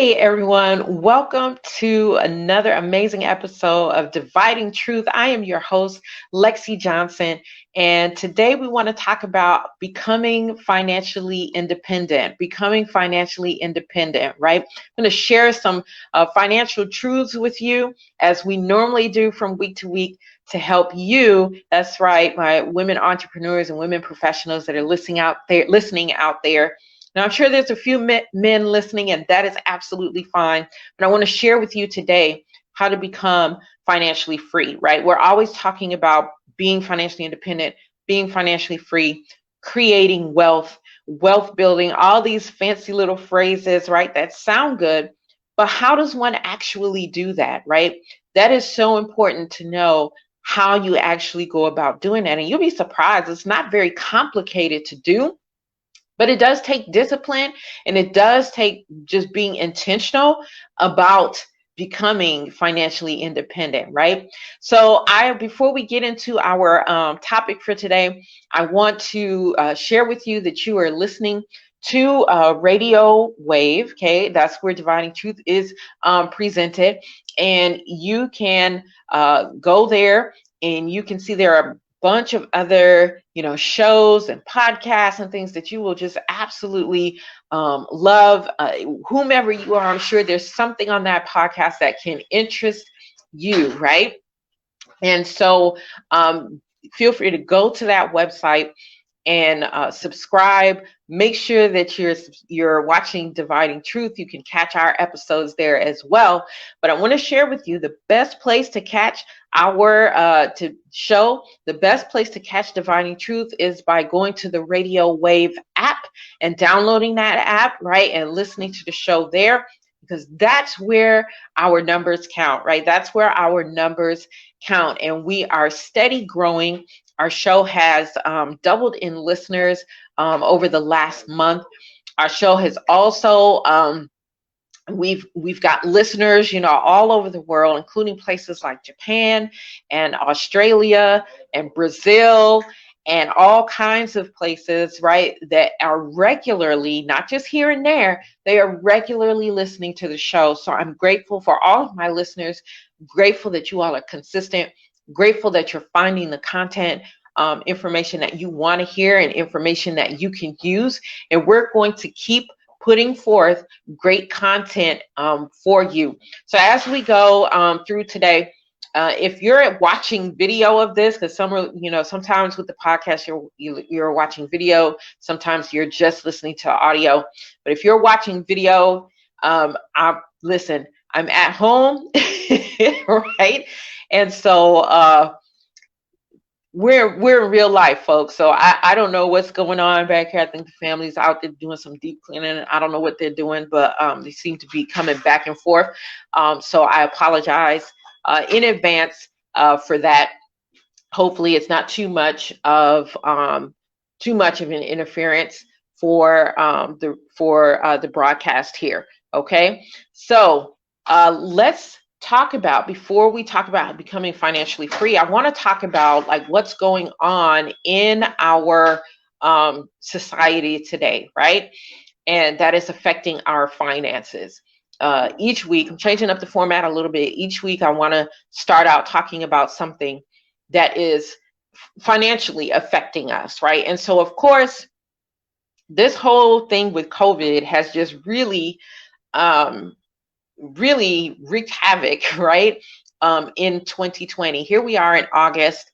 Hey everyone, welcome to another amazing episode of Dividing Truth. I am your host, Lexi Johnson, and today we want to talk about becoming financially independent, right? I'm going to share some financial truths with you as we normally do from week to week to help you. That's right, my women entrepreneurs and women professionals that are listening out there. Now, I'm sure there's a few men listening, and that is absolutely fine. But I want to share with you today how to become financially free, right? We're always talking about being financially independent, being financially free, creating wealth, wealth building, all these fancy little phrases, right? That sound good. But how does one actually do that, right? That is so important to know how you actually go about doing that. And you'll be surprised. It's not very complicated to do, but it does take discipline, and it does take just being intentional about becoming financially independent, right? So before we get into our topic for today, I want to share with you that you are listening to Radio Wave. Okay, that's where Dividing Truth is presented, and you can go there and you can see there are bunch of other shows and podcasts and things that you will just absolutely love. Whomever you are, I'm sure there's something on that podcast that can interest you, right? And so feel free to go to that website and subscribe. Make sure that you're watching Dividing Truth. You can catch our episodes there as well. But I want to share with you the best place to catch the best place to catch Dividing Truth is by going to the Radio Wave app and downloading that app, right, and listening to the show there, because that's where our numbers count, right? That's where our numbers count, and we are steady growing. Our show has doubled in listeners over the last month. Our show has also we've got listeners, all over the world, including places like Japan and Australia and Brazil and all kinds of places, right, that are regularly, not just here and there, they are regularly listening to the show. So I'm grateful for all of my listeners, grateful that you all are consistent, grateful that you're finding the content, information that you want to hear and information that you can use. And we're going to keep putting forth great content for you. So as we go through today, if you're watching video of this, because sometimes with the podcast you're watching video, sometimes you're just listening to audio. But if you're watching video, listen, I'm at home, right? And so we're in real life, folks. So I don't know what's going on back here. I think the family's out there doing some deep cleaning. I don't know what they're doing, but they seem to be coming back and forth. So I apologize in advance for that. Hopefully, it's not too much of an interference for the broadcast here. Okay, so let's talk about, before we talk about becoming financially free, I want to talk about like what's going on in our society today, right? And that is affecting our finances. Each week, I'm changing up the format a little bit. Each week, I want to start out talking about something that is financially affecting us, right? And so, of course, this whole thing with COVID has just really wreaked havoc, right? In 2020. Here we are in August.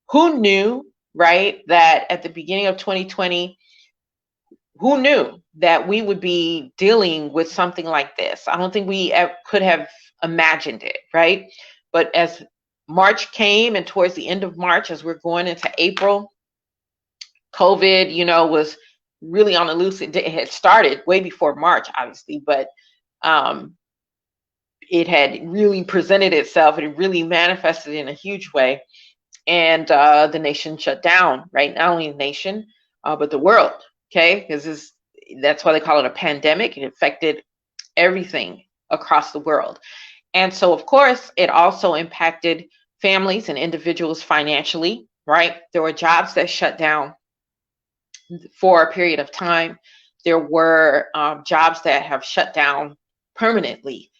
Who knew, right, that at the beginning of 2020, who knew that we would be dealing with something like this? I don't think we could have imagined it, right? But as March came, and towards the end of March, as we're going into April, COVID, was really on the loose. It had started way before March, obviously, but it had really presented itself. It really manifested in a huge way. And the nation shut down, right? Not only the nation, but the world, okay? Because that's why they call it a pandemic. It affected everything across the world. And so, of course, it also impacted families and individuals financially, right? There were jobs that shut down for a period of time. There were jobs that have shut down permanently.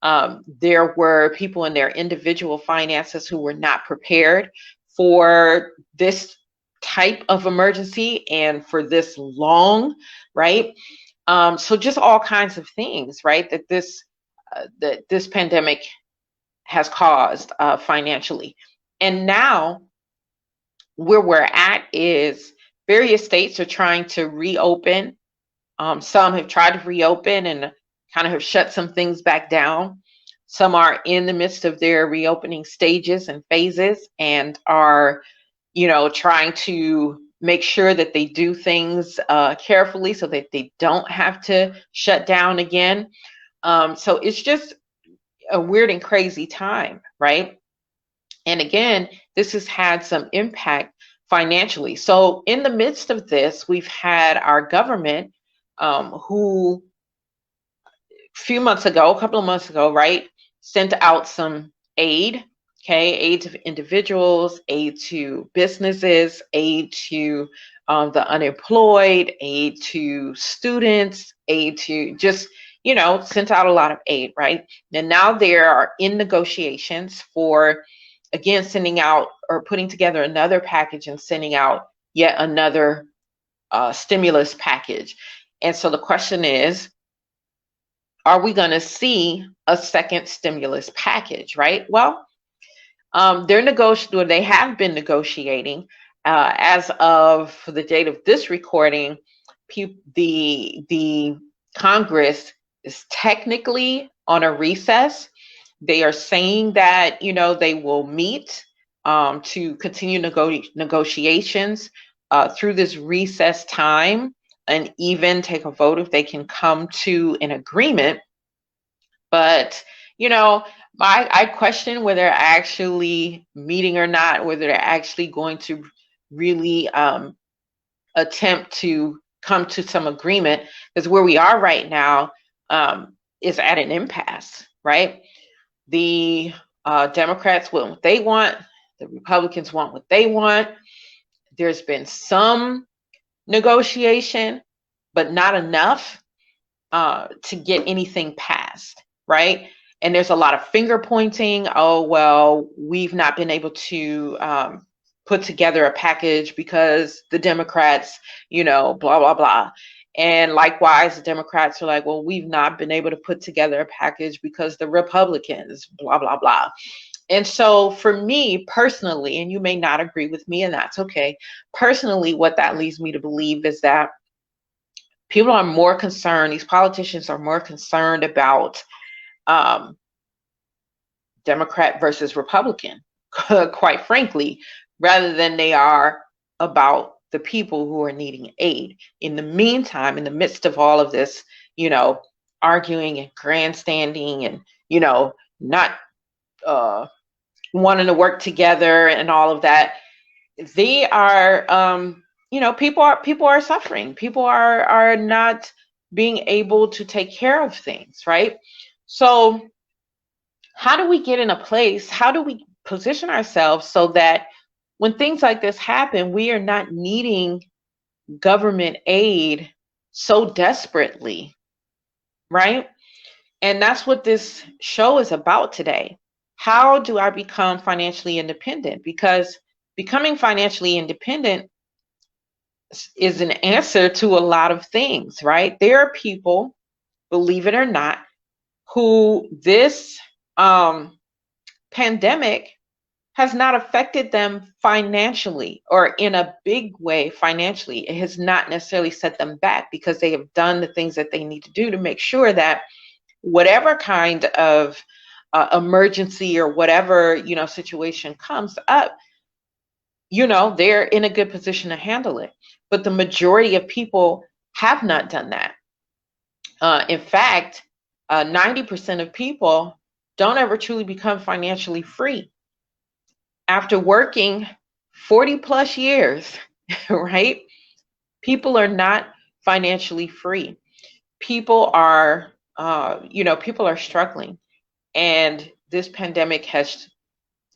There were people in their individual finances who were not prepared for this type of emergency and for this long, right? So just all kinds of things, right? That this pandemic has caused financially. And now where we're at is various states are trying to reopen. Some have tried to reopen and kind of have shut some things back down. Some are in the midst of their reopening stages and phases and are, trying to make sure that they do things carefully so that they don't have to shut down again. So it's just a weird and crazy time, right? And again, this has had some impact financially. So in the midst of this, we've had our government who a couple of months ago, right, sent out some aid, okay, aid to individuals, aid to businesses, aid to the unemployed, aid to students, aid to just, sent out a lot of aid, right? And now they are in negotiations for, again, sending out or putting together another package and sending out yet another stimulus package. And so the question is, are we going to see a second stimulus package, right? Well, they have been negotiating. As of the date of this recording, the Congress is technically on a recess. They are saying that, they will meet to continue negotiations through this recess time and even take a vote if they can come to an agreement. But, I question whether they're actually meeting or not, whether they're actually going to really attempt to come to some agreement, because where we are right now is at an impasse, right? The Democrats want what they want. The Republicans want what they want. There's been some negotiation, but not enough to get anything passed, right? And there's a lot of finger pointing. Oh, well, we've not been able to put together a package because the Democrats, blah, blah, blah. And likewise, the Democrats are like, well, we've not been able to put together a package because the Republicans, blah, blah, blah. And so for me personally, and you may not agree with me, and that's okay. Personally, what that leads me to believe is that people are more concerned, these politicians are more concerned about Democrat versus Republican, quite frankly, rather than they are about the people who are needing aid. In the meantime, in the midst of all of this, arguing and grandstanding and, not wanting to work together and all of that, they are, people are suffering. People are not being able to take care of things, right? So how do we get in a place? How do we position ourselves so that when things like this happen, we are not needing government aid so desperately, right? And that's what this show is about today. How do I become financially independent? Because becoming financially independent is an answer to a lot of things, right? There are people, believe it or not, who this pandemic has not affected them financially or in a big way financially. It has not necessarily set them back because they have done the things that they need to do to make sure that whatever kind of emergency or whatever, situation comes up, they're in a good position to handle it. But the majority of people have not done that. In fact, 90% of people don't ever truly become financially free. After working 40 plus years, right? People are not financially free. People are, people are struggling. And this pandemic has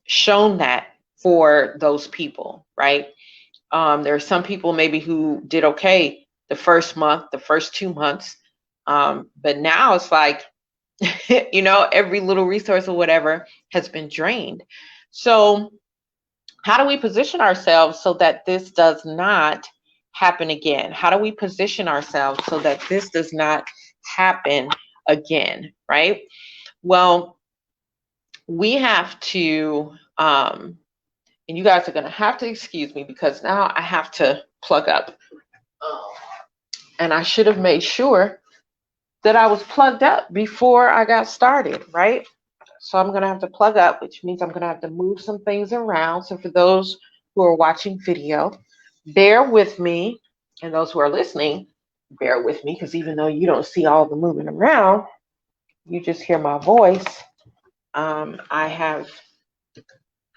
shown that for those people, right? There are some people maybe who did okay the first month, the first 2 months. But now it's like You know, every little resource or whatever has been drained. So how do we position ourselves so that this does not happen again? How do we position ourselves so that this does not happen again, right? Well, we have to, and you guys are going to have to excuse me because now I have to plug up. And I should have made sure that I was plugged up before I got started, right? So I'm going to have to plug up, which means I'm going to have to move some things around. So for those who are watching video, bear with me. And those who are listening, bear with me, because even though you don't see all the moving around, you just hear my voice. I have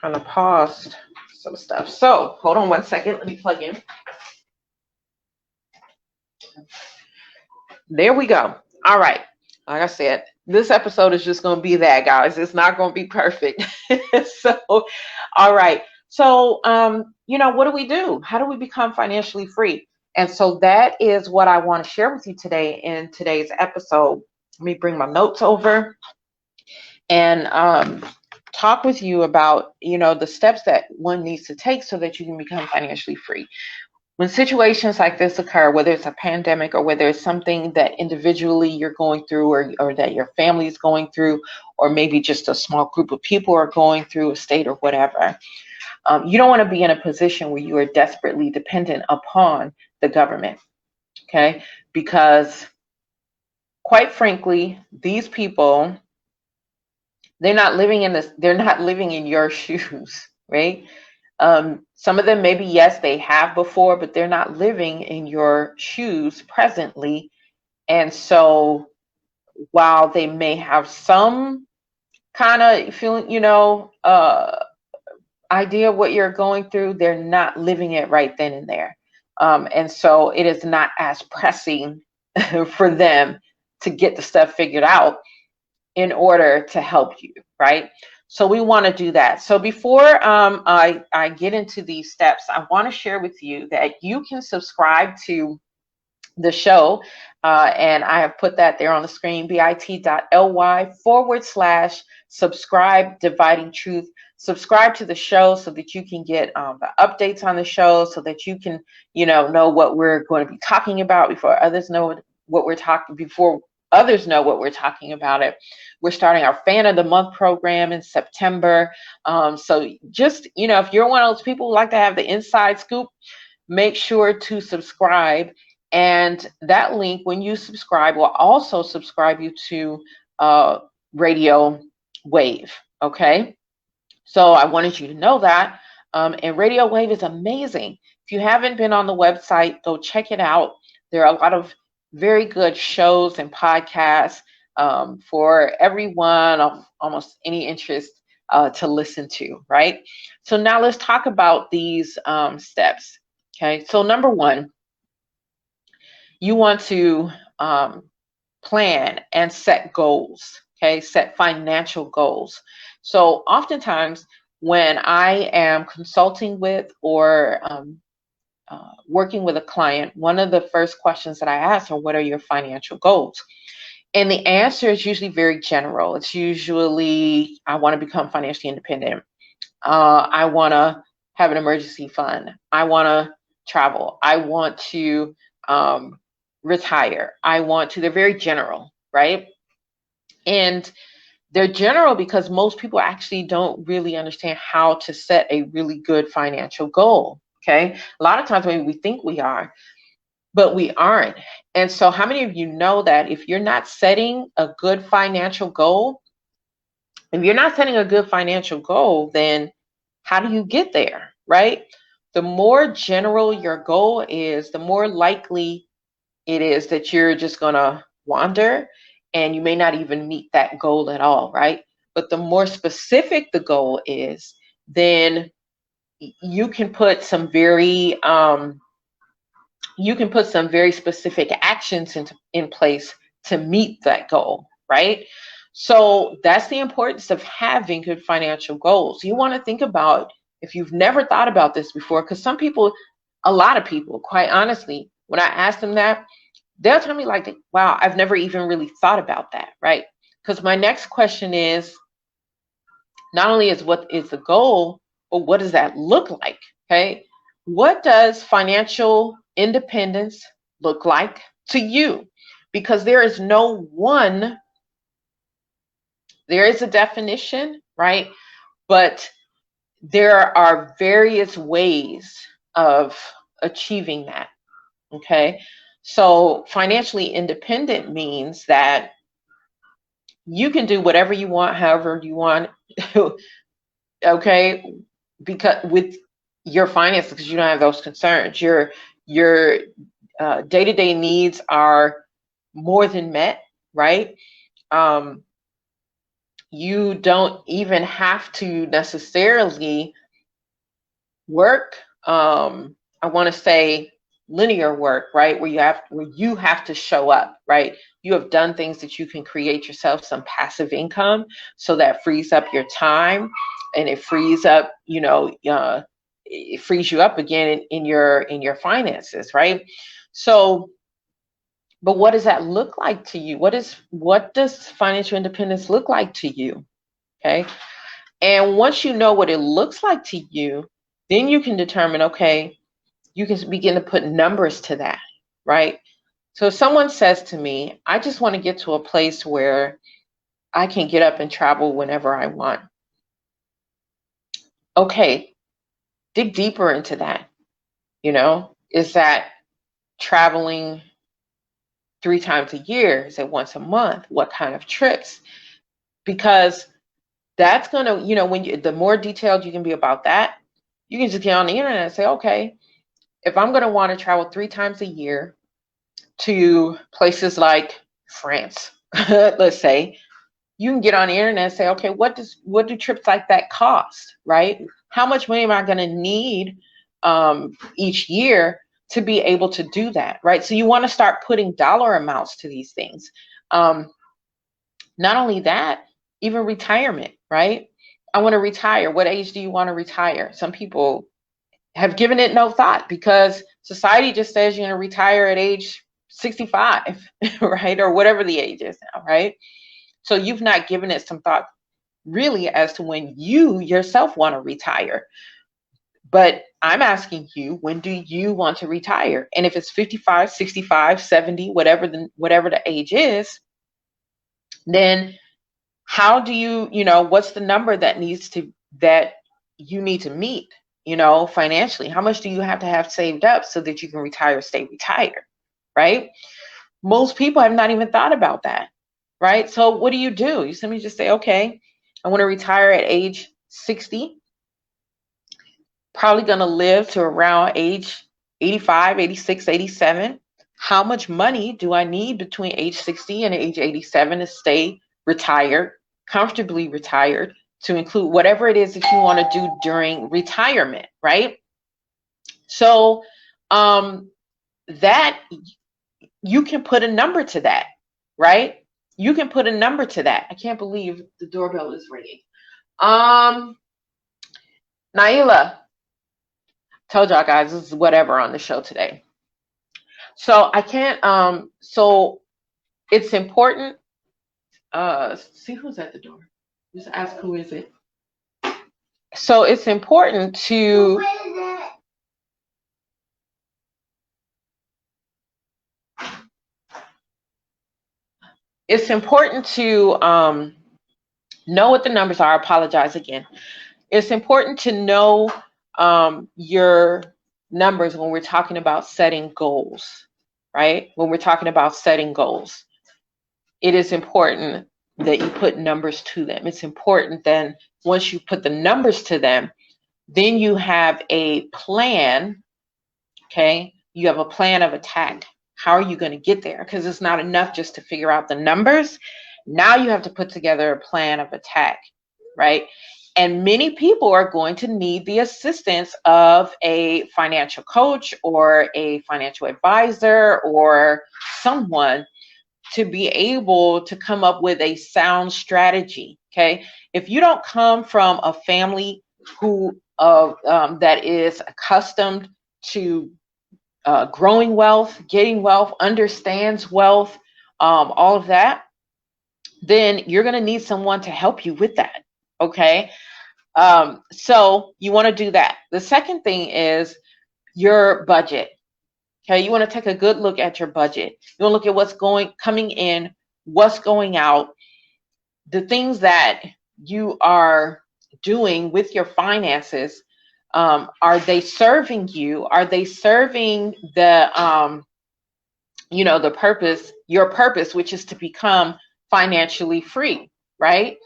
kind of paused some stuff. So hold on one second. Let me plug in. There we go. All right. Like I said, this episode is just going to be that, guys. It's not going to be perfect. So, all right. So, what do we do? How do we become financially free? And so that is what I want to share with you today in today's episode. Let me bring my notes over and talk with you about, the steps that one needs to take so that you can become financially free. When situations like this occur, whether it's a pandemic or whether it's something that individually you're going through or that your family is going through, or maybe just a small group of people are going through a state or whatever, you don't want to be in a position where you are desperately dependent upon the government, okay? Because quite frankly, these people, they're not living in your shoes, right? Some of them maybe, yes, they have before, but they're not living in your shoes presently. And so while they may have some kind of feeling, idea of what you're going through, they're not living it right then and there. And so it is not as pressing for them to get the stuff figured out in order to help you, right? So we want to do that. So before I get into these steps, I want to share with you that you can subscribe to the show. And I have put that there on the screen, bit.ly/subscribe Dividing Truth. Subscribe to the show so that you can get the updates on the show, so that you can, know what we're going to be talking about before others know what we're talking before others know what we're talking about it. We're starting our Fan of the Month program in September. So just, if you're one of those people who like to have the inside scoop, make sure to subscribe. And that link, when you subscribe, will also subscribe you to Radio Wave. Okay. So I wanted you to know that. And Radio Wave is amazing. If you haven't been on the website, go check it out. There are a lot of very good shows and podcasts for everyone of almost any interest to listen to, right? So now let's talk about these steps. Okay. So number one, you want to plan and set goals. Okay. Set financial goals. So oftentimes when I am consulting with or working with a client, one of the first questions that I ask are, what are your financial goals? And the answer is usually very general. It's usually, I want to become financially independent. I want to have an emergency fund. I want to travel. I want to retire. They're very general, right? And they're general because most people actually don't really understand how to set a really good financial goal. Okay. A lot of times maybe we think we are, but we aren't. And so how many of you know that if you're not setting a good financial goal, then how do you get there, right? The more general your goal is, the more likely it is that you're just going to wander and you may not even meet that goal at all, right? But the more specific the goal is, then you can put some very specific actions in place to meet that goal, right? So that's the importance of having good financial goals. You want to think about, if you've never thought about this before, because a lot of people, quite honestly, when I ask them that, they'll tell me like, wow, I've never even really thought about that, right? Because my next question is, not only is what is the goal, but what does that look like? Okay. What does financial independence look like to you? Because there is no one, there is a definition, right? But there are various ways of achieving that. Okay. So financially independent means that you can do whatever you want, however you want. Okay, because with your finances, because you don't have those concerns, your day-to-day needs are more than met, right? um you don't even have to necessarily work, I want to say linear work, right, where you have to show up, right? You have done things that you can create yourself some passive income, so that frees up your time, and it frees up, it frees you up again in your finances, right? So, but what does that look like to you? What does financial independence look like to you? Okay. And once you know what it looks like to you, then you can determine, okay, you can begin to put numbers to that, right? So if someone says to me, I just want to get to a place where I can get up and travel whenever I want. Okay, dig deeper into that. Is that traveling 3 times a year? Is it once a month? What kind of trips? Because that's going to, the more detailed you can be about that, you can just get on the internet and say, okay, if I'm going to want to travel 3 times a year to places like France, let's say, you can get on the internet and say, okay, what do trips like that cost, right? How much money am I going to need each year to be able to do that, right? So you want to start putting dollar amounts to these things. Not only that, even retirement, right? I want to retire. What age do you want to retire? Some people have given it no thought because society just says you're going to retire at age 65, right? Or whatever the age is now, right? So you've not given it some thought really as to when you yourself want to retire. But I'm asking you, when do you want to retire? And if it's 55, 65, 70, whatever the age is, then how do what's the number that you need to meet, financially? How much do you have to have saved up so that you can retire, stay retired, right? Most people have not even thought about that, right? So what do? You simply just say, okay, I want to retire at age 60, probably going to live to around age 85, 86, 87. How much money do I need between age 60 and age 87 to stay retired, comfortably retired, to include whatever it is that you want to do during retirement, right? So that you can put a number to that, right? You can put a number to that. I can't believe the doorbell is ringing. Naila, told y'all guys this is whatever on the show today. So I can't, so it's important. See who's at the door. Just ask who is it. So it's important to know what the numbers are. I apologize again. It's important to know your numbers when we're talking about setting goals, right? When we're talking about setting goals, it is important that you put numbers to them. It's important then once you put the numbers to them, then you have a plan, okay? You have a plan of attack. How are you going to get there? Because it's not enough just to figure out the numbers. Now you have to put together a plan of attack, right? And many people are going to need the assistance of a financial coach or a financial advisor or someone to be able to come up with a sound strategy. Okay. If you don't come from a family that is accustomed to growing wealth, getting wealth, understands wealth, all of that, then you're going to need someone to help you with that. Okay. So you want to do that. The second thing is your budget. Okay. You want to take a good look at your budget. You want to look at what's coming in, what's going out, the things that you are doing with your finances. Are they serving you? Are they serving the purpose, your purpose, which is to become financially free, right?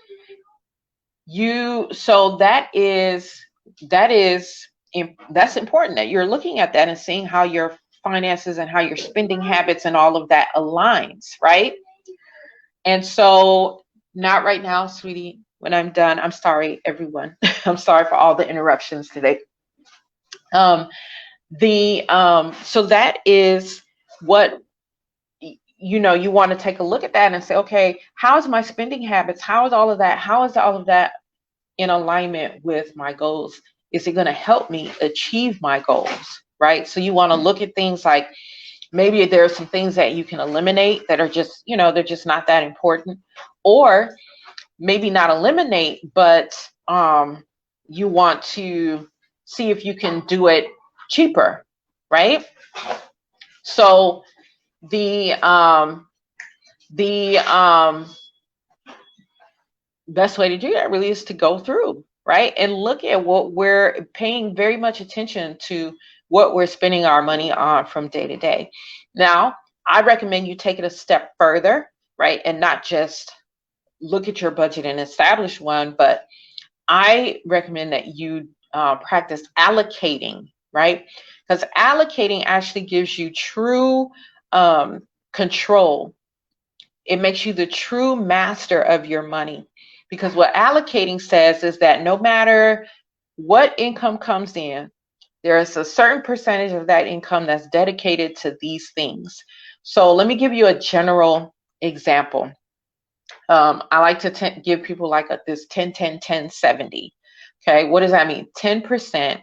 So that's important, that you're looking at that and seeing how your finances and how your spending habits and all of that aligns, right? And so, not right now, sweetie. When I'm done, I'm sorry, everyone. I'm sorry for all the interruptions today. Um, so that is what you want to take a look at that and say, okay, how's my spending habits? How is all of that? How is all of that in alignment with my goals? Is it going to help me achieve my goals? Right. So you want to look at things like, maybe there are some things that you can eliminate that are just, they're just not that important, or maybe not eliminate, but you want to see if you can do it cheaper, right? So the best way to do that really is to go through, right, and look at what we're paying very much attention to, what we're spending our money on from day to day. Now, I recommend you take it a step further, right, and not just look at your budget and establish one, but I recommend that you practice allocating, right? Because allocating actually gives you true control. It makes you the true master of your money. Because what allocating says is that no matter what income comes in, there is a certain percentage of that income that's dedicated to these things. So let me give you a general example. I like to give people like this 10, 10, 10, 70. Okay, what does that mean? 10%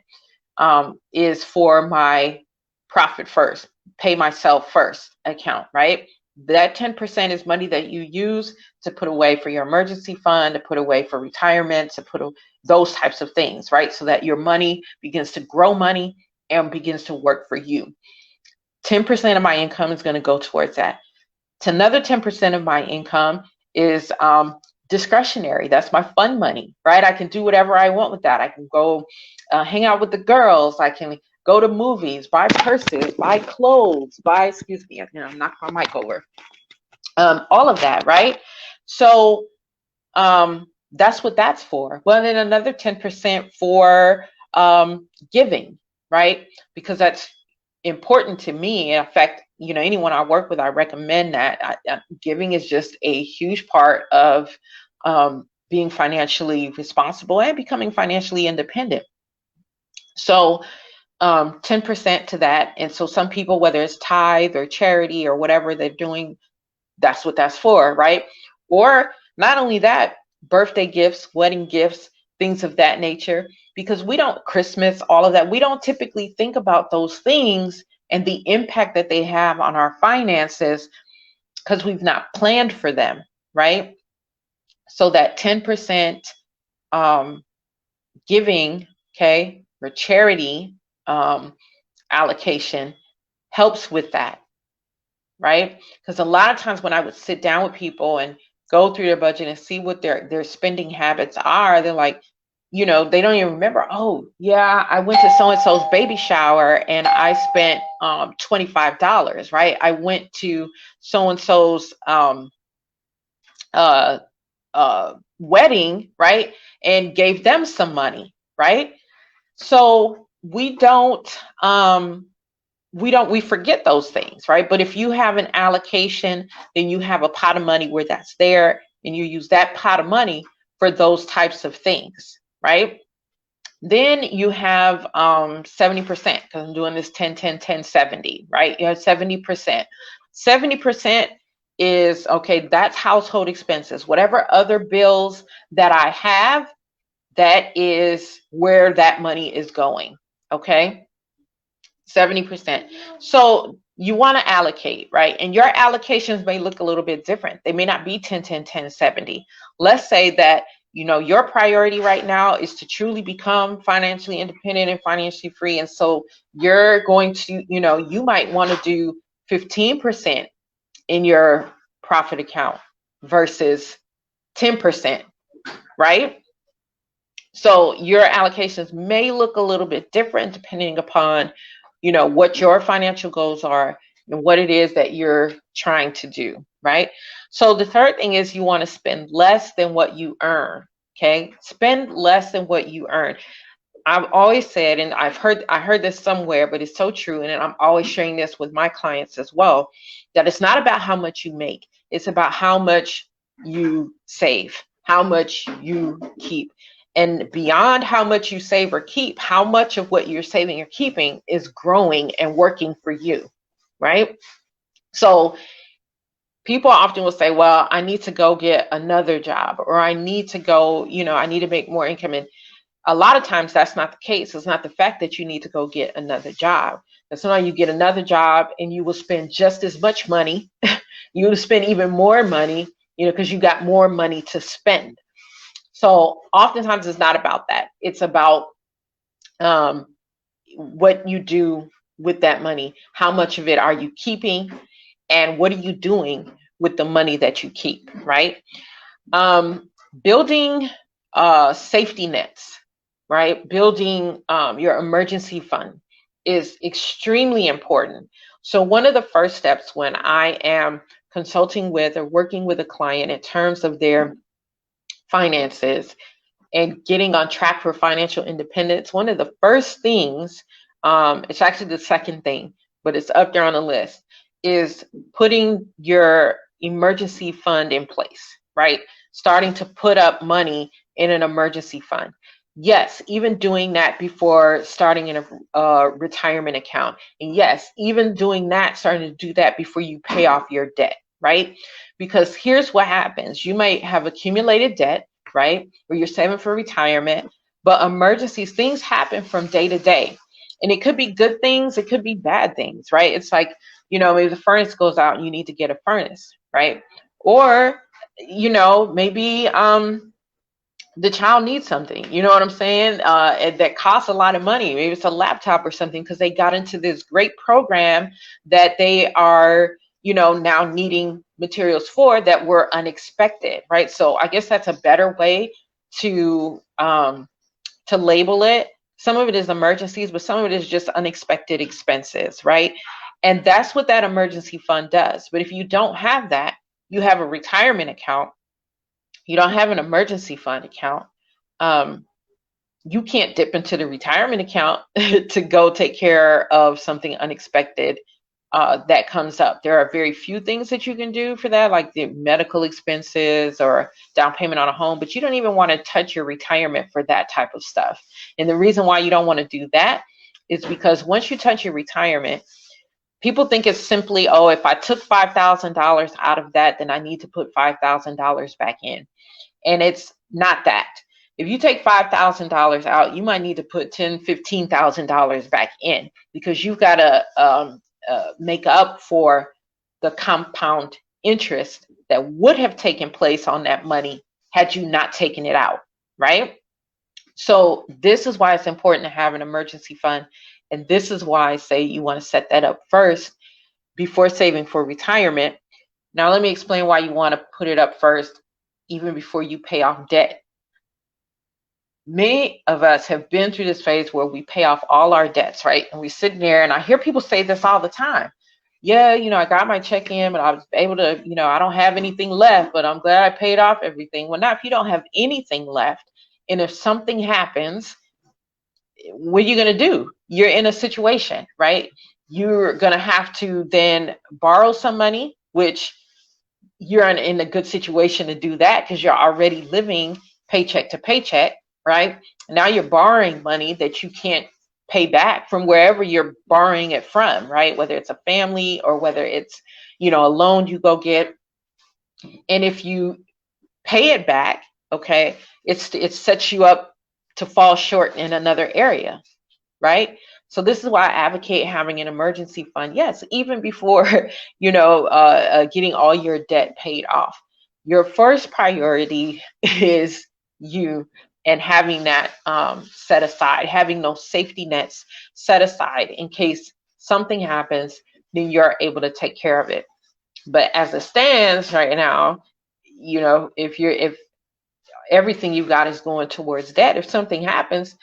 is for my profit first, pay myself first account, right? That 10% is money that you use to put away for your emergency fund, to put away for retirement, those types of things, right? So that your money begins to grow money and begins to work for you. 10% of my income is going to go towards that. To another 10% of my income is discretionary. That's my fun money, right? I can do whatever I want with that. I can go hang out with the girls. I can go to movies, buy purses, buy clothes, excuse me, knock my mic over. All of that, right? So that's what that's for. Well, then another 10% for giving, right? Because that's important to me. In fact, anyone I work with, I recommend that. Giving is just a huge part of being financially responsible and becoming financially independent. So 10% to that. And so some people, whether it's tithe or charity or whatever they're doing, that's what that's for, right? Or not only that, birthday gifts, wedding gifts, things of that nature, because Christmas, all of that, we don't typically think about those things and the impact that they have on our finances because we've not planned for them, right? So that 10% giving, okay, or charity allocation helps with that, right? Because a lot of times when I would sit down with people and go through their budget and see what their spending habits are, they're like, they don't even remember. Oh, yeah, I went to so and so's baby shower and I spent $25, right? I went to so and so's wedding, right, and gave them some money, right? So we forget those things, right? But if you have an allocation, then you have a pot of money where that's there, and you use that pot of money for those types of things, right? Then you have 70%, because I'm doing this 10, 10, 10, 70, right? You have 70%. 70% is, okay, that's household expenses. Whatever other bills that I have, that is where that money is going, okay? 70%. So you want to allocate, right? And your allocations may look a little bit different. They may not be 10, 10, 10, 70. Let's say that, your priority right now is to truly become financially independent and financially free. And so you're going to, you might want to do 15% in your profit account versus 10%, right? So your allocations may look a little bit different depending upon, what your financial goals are and what it is that you're trying to do, right? So the third thing is you want to spend less than what you earn. Okay, spend less than what you earn. I've always said, and I heard this somewhere, but it's so true, and I'm always sharing this with my clients as well, that it's not about how much you make, it's about how much you save, how much you keep. And beyond how much you save or keep, how much of what you're saving or keeping is growing and working for you, right? So people often will say, well, I need to go get another job, or I need to go, I need to make more income. And a lot of times that's not the case. It's not the fact that you need to go get another job. But sometimes you get another job and you will spend just as much money. You will spend even more money, because you got more money to spend. So oftentimes it's not about that. It's about what you do with that money. How much of it are you keeping? And what are you doing with the money that you keep, right? Building safety nets, right? Building your emergency fund is extremely important. So one of the first steps when I am consulting with or working with a client in terms of their finances and getting on track for financial independence, one of the first things, it's actually the second thing, but it's up there on the list, is putting your emergency fund in place, right? Starting to put up money in an emergency fund. Yes, even doing that before starting in a retirement account. And yes, even doing that, starting to do that before you pay off your debt, right? Because here's what happens. You might have accumulated debt, right? Or you're saving for retirement, but emergencies, things happen from day to day. And it could be good things, it could be bad things, right? It's like, maybe the furnace goes out and you need to get a furnace, right? Or, maybe the child needs something, you know what I'm saying? That costs a lot of money. Maybe it's a laptop or something because they got into this great program that they are, now needing materials for that were unexpected, right? So I guess that's a better way to label it. Some of it is emergencies, but some of it is just unexpected expenses, right? And that's what that emergency fund does. But if you don't have that, you have a retirement account, you don't have an emergency fund account, you can't dip into the retirement account to go take care of something unexpected that comes up. There are very few things that you can do for that, like the medical expenses or down payment on a home, but you don't even want to touch your retirement for that type of stuff. And the reason why you don't want to do that is because once you touch your retirement, people think it's simply, oh, if I took $5,000 out of that, then I need to put $5,000 back in. And it's not that. If you take $5,000 out, you might need to put $10,000, $15,000 back in because you've got to make up for the compound interest that would have taken place on that money had you not taken it out, right? So this is why it's important to have an emergency fund. And this is why I say you want to set that up first before saving for retirement. Now, let me explain why you want to put it up first, even before you pay off debt. Many of us have been through this phase where we pay off all our debts, right? And we're sitting there, and I hear people say this all the time. Yeah, I got my check in, but I was able to, I don't have anything left, but I'm glad I paid off everything. Well, not if you don't have anything left. And if something happens, what are you going to do? You're in a situation, right? You're going to have to then borrow some money, which you're in a good situation to do that because you're already living paycheck to paycheck, right? Now you're borrowing money that you can't pay back from wherever you're borrowing it from, right? Whether it's a family or whether it's, a loan you go get. And if you pay it back, okay, it sets you up to fall short in another area, right? So this is why I advocate having an emergency fund. Yes, even before, getting all your debt paid off. Your first priority is you, and having that set aside, having those safety nets set aside in case something happens, then you're able to take care of it. But as it stands right now, if everything you've got is going towards debt, if something happens,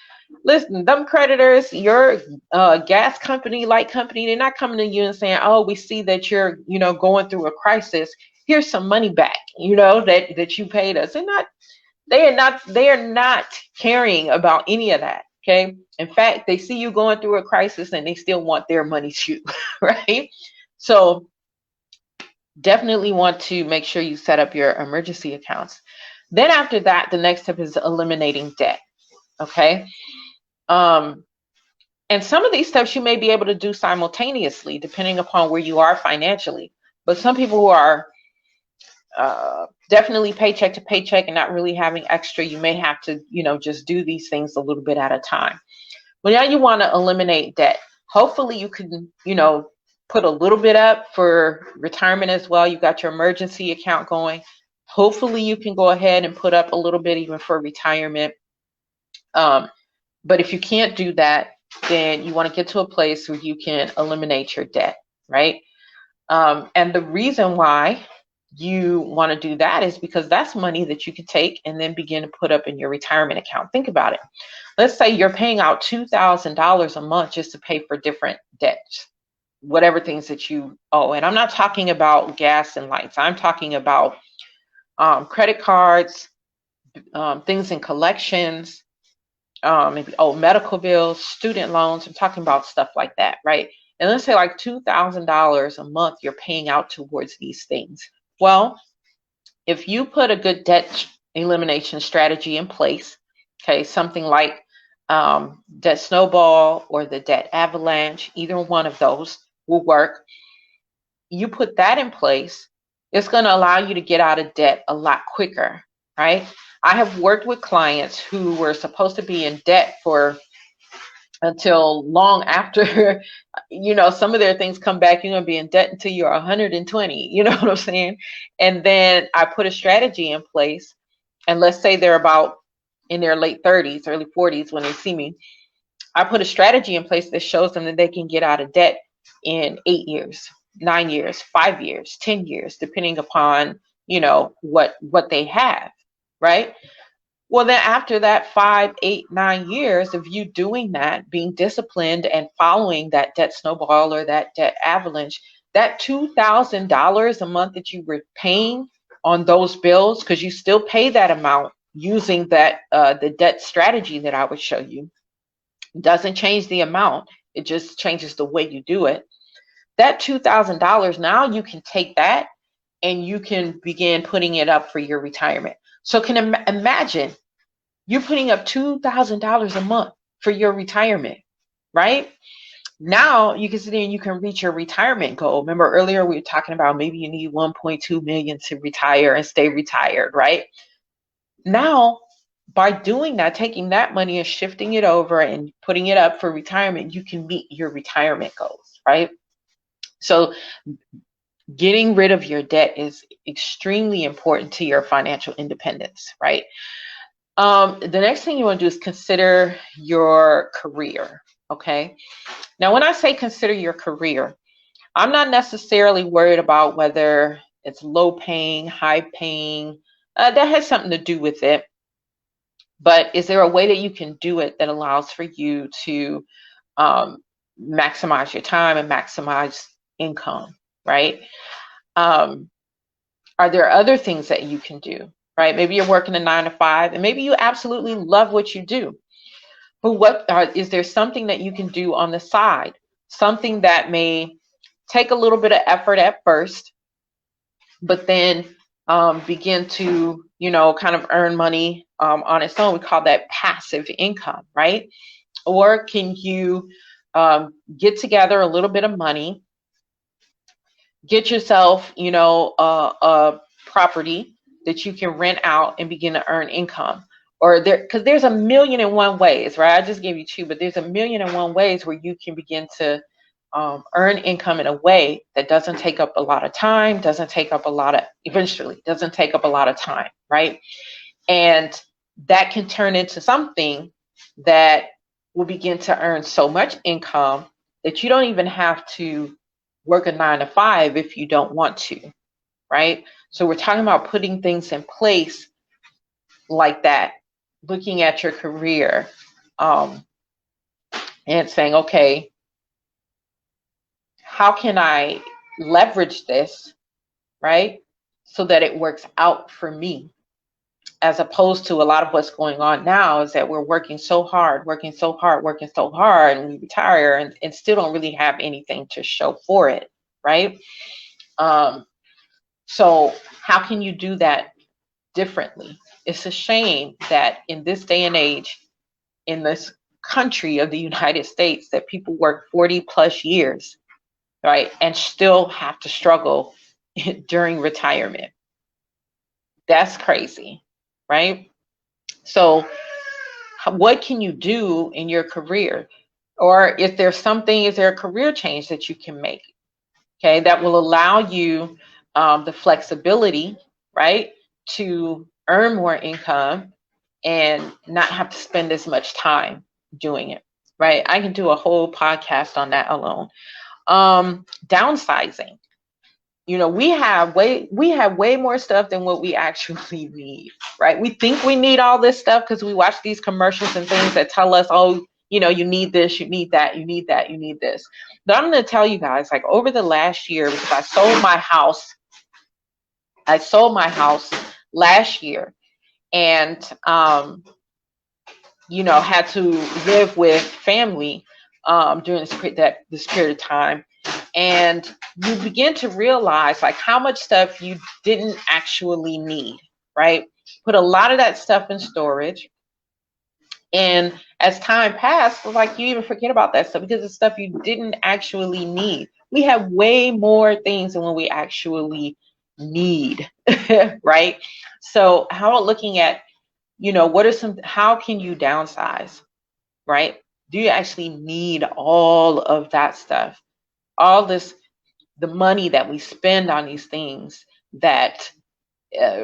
listen, them creditors, your gas company, light company, they're not coming to you and saying, oh, we see that you're, going through a crisis. Here's some money back, that you paid us. They are not caring about any of that. Okay. In fact, they see you going through a crisis and they still want their money too, right? So definitely want to make sure you set up your emergency accounts. Then after that, the next step is eliminating debt. Okay. And some of these steps you may be able to do simultaneously, depending upon where you are financially. But some people who are definitely paycheck to paycheck and not really having extra, you may have to, just do these things a little bit at a time. Well, now you want to eliminate debt. Hopefully you can, put a little bit up for retirement as well. You've got your emergency account going. Hopefully you can go ahead and put up a little bit even for retirement. But if you can't do that, then you want to get to a place where you can eliminate your debt, right? And the reason why you want to do that is because that's money that you can take and then begin to put up in your retirement account. Think about it. Let's say you're paying out $2,000 a month just to pay for different debts, whatever things that you owe. And I'm not talking about gas and lights. I'm talking about credit cards, things in collections, maybe medical bills, student loans. I'm talking about stuff like that, right? And let's say like $2,000 a month you're paying out towards these things. Well, if you put a good debt elimination strategy in place, okay, something like debt snowball or the debt avalanche, either one of those will work. You put that in place, it's going to allow you to get out of debt a lot quicker, right? I have worked with clients who were supposed to be in debt for until long after, some of their things come back. You're going to be in debt until you're 120, you know what I'm saying? And then I put a strategy in place, and let's say they're about in their late 30s, early 40s when they see me. I put a strategy in place that shows them that they can get out of debt in 8 years, 9 years, 5 years, 10 years, depending upon, what they have, right? Well, then after that 5, 8, 9 years of you doing that, being disciplined and following that debt snowball or that debt avalanche, that $2,000 a month that you were paying on those bills, because you still pay that amount using that the debt strategy that I would show you, doesn't change the amount. It just changes the way you do it. That $2,000, now you can take that and you can begin putting it up for your retirement. So can imagine you're putting up $2,000 a month for your retirement, right? Now you can sit there and you can reach your retirement goal. Remember earlier we were talking about maybe you need 1.2 million to retire and stay retired, right? Now, by doing that, taking that money and shifting it over and putting it up for retirement, you can meet your retirement goals, right? So getting rid of your debt is extremely important to your financial independence, right? The next thing you want to do is consider your career, okay? Now, when I say consider your career, I'm not necessarily worried about whether it's low paying, high paying. That has something to do with it. But is there a way that you can do it that allows for you to maximize your time and maximize income, right? Are there other things that you can do, right? Maybe you're working a 9 to 5 and maybe you absolutely love what you do. But is there something that you can do on the side? Something that may take a little bit of effort at first, but then begin to, kind of earn money on its own. We call that passive income, right? Or can you get together a little bit of money, get yourself, a property that you can rent out and begin to earn income? or there, because there's a million and one ways, right? I just gave you two, but there's a million and one ways where you can begin to earn income in a way that doesn't take up a lot of time, eventually doesn't take up a lot of time, right? And that can turn into something that will begin to earn so much income that you don't even have to work a 9 to 5 if you don't want to, right? So we're talking about putting things in place like that, looking at your career, and saying, okay, how can I leverage this, right? So that it works out for me, as opposed to a lot of what's going on now is that we're working so hard, and we retire and still don't really have anything to show for it, right? So how can you do that differently? It's a shame that in this day and age, in this country of the United States, that people work 40 plus years, right, and still have to struggle during retirement. That's crazy, right? So what can you do in your career? Or is there a career change that you can make, okay, that will allow you the flexibility, right, to earn more income and not have to spend as much time doing it, right? I can do a whole podcast on that alone. Downsizing. We have way more stuff than what we actually need, right? We think we need all this stuff because we watch these commercials and things that tell us, oh, you need this, you need that, you need that, you need this. But I'm going to tell you guys, like, over the last year, because I sold my house last year, and had to live with family during this period of time. And you begin to realize, like, how much stuff you didn't actually need, right? Put a lot of that stuff in storage. And as time passed, like, you even forget about that stuff because it's stuff you didn't actually need. We have way more things than what we actually need, right? So how about looking at, how can you downsize, right? Do you actually need all of that stuff? All this, the money that we spend on these things, that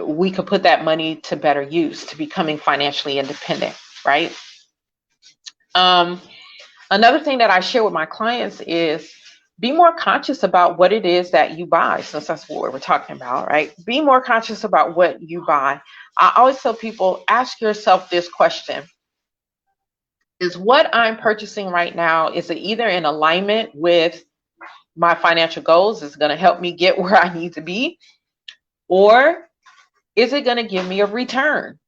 we could put that money to better use, to becoming financially independent, right? Another thing that I share with my clients is be more conscious about what it is that you buy, since that's what we're talking about, right? Be more conscious about what you buy. I always tell people, ask yourself this question: is what I'm purchasing right now, is it either in alignment with my financial goals? Is it going to help me get where I need to be? Or is it going to give me a return?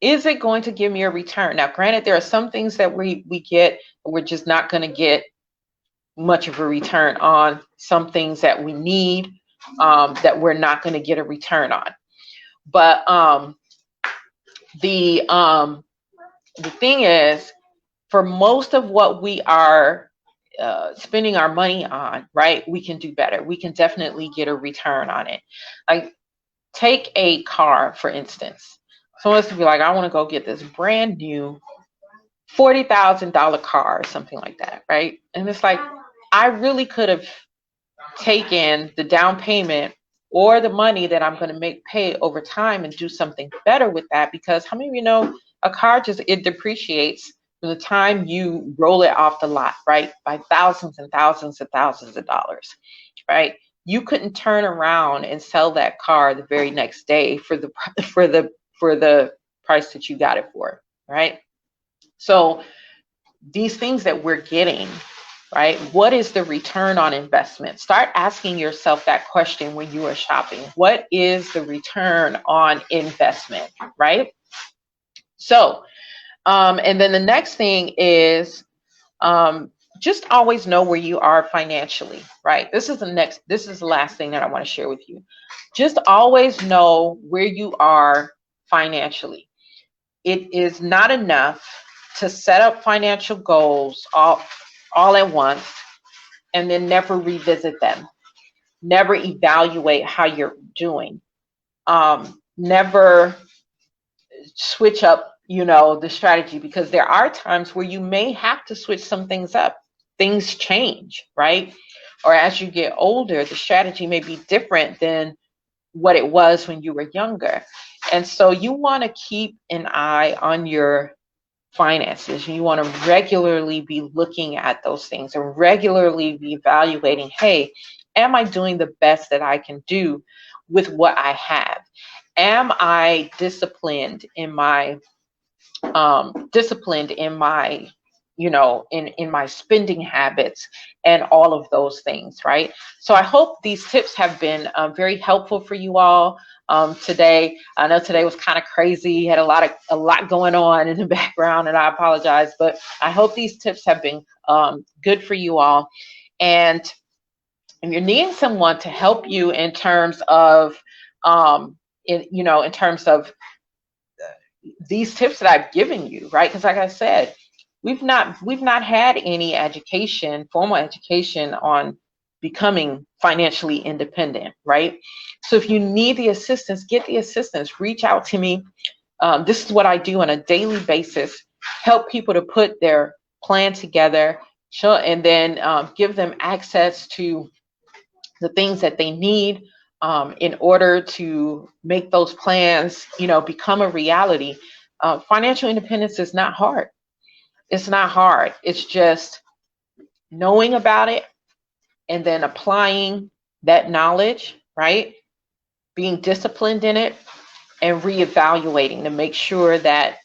Is it going to give me a return? Now, granted, there are some things that we get, we're just not going to get much of a return on. Some things that we need, that we're not going to get a return on. But the thing is, for most of what we are spending our money on, right, we can do better. We can definitely get a return on it. Like, take a car, for instance. Someone else would be like, I want to go get this brand new $40,000 car or something like that, right? And it's like, I really could have taken the down payment or the money that I'm going to pay over time and do something better with that, because how many of you know a car it depreciates from the time you roll it off the lot, right? By thousands and thousands and thousands of dollars, right? You couldn't turn around and sell that car the very next day for the price that you got it for, right? So these things that we're getting, right? What is the return on investment? Start asking yourself that question when you are shopping. What is the return on investment, right? So, and then the next thing is, just always know where you are financially, right? This is the last thing that I want to share with you. Just always know where you are financially. It is not enough to set up financial goals all at once and then never revisit them, never evaluate how you're doing, never switch up, the strategy, because there are times where you may have to switch some things up. Things change, right? Or as you get older, the strategy may be different than what it was when you were younger. And so you want to keep an eye on your finances. You want to regularly be looking at those things and regularly be evaluating, hey, am I doing the best that I can do with what I have? Am I disciplined in my in my spending habits and all of those things, right? So I hope these tips have been very helpful for you all today. I know today was kind of crazy, had a lot going on in the background, and I apologize, but I hope these tips have been good for you all. And if you're needing someone to help you in terms of in terms of these tips that I've given you, right? Because like I said, we've not had any formal education on becoming financially independent, right? So if you need the assistance, get the assistance. Reach out to me. This is what I do on a daily basis: help people to put their plan together, and then give them access to the things that they need in order to make those plans, become a reality. Financial independence is not hard. It's not hard. It's just knowing about it and then applying that knowledge, right? Being disciplined in it and reevaluating to make sure that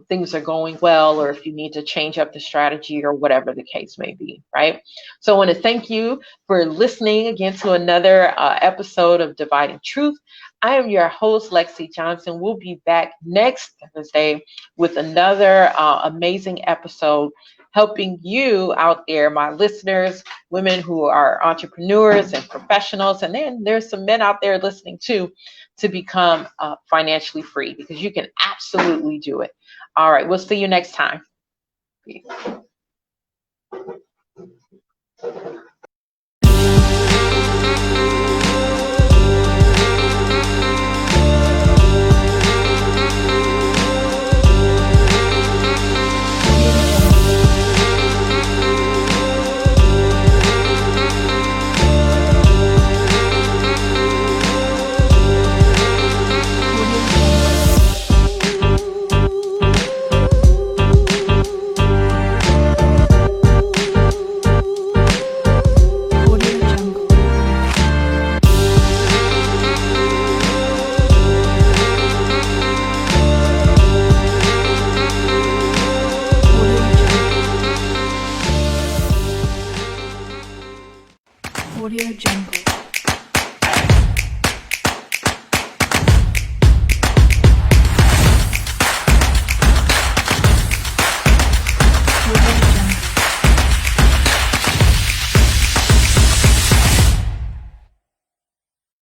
things are going well, or if you need to change up the strategy or whatever the case may be, right? So I want to thank you for listening again to another episode of Dividing Truth. I am your host, Lexi Johnson. We'll be back next Thursday with another amazing episode, helping you out there, my listeners, women who are entrepreneurs and professionals, and then there's some men out there listening too, to become financially free, because you can absolutely do it. All right, we'll see you next time. Peace.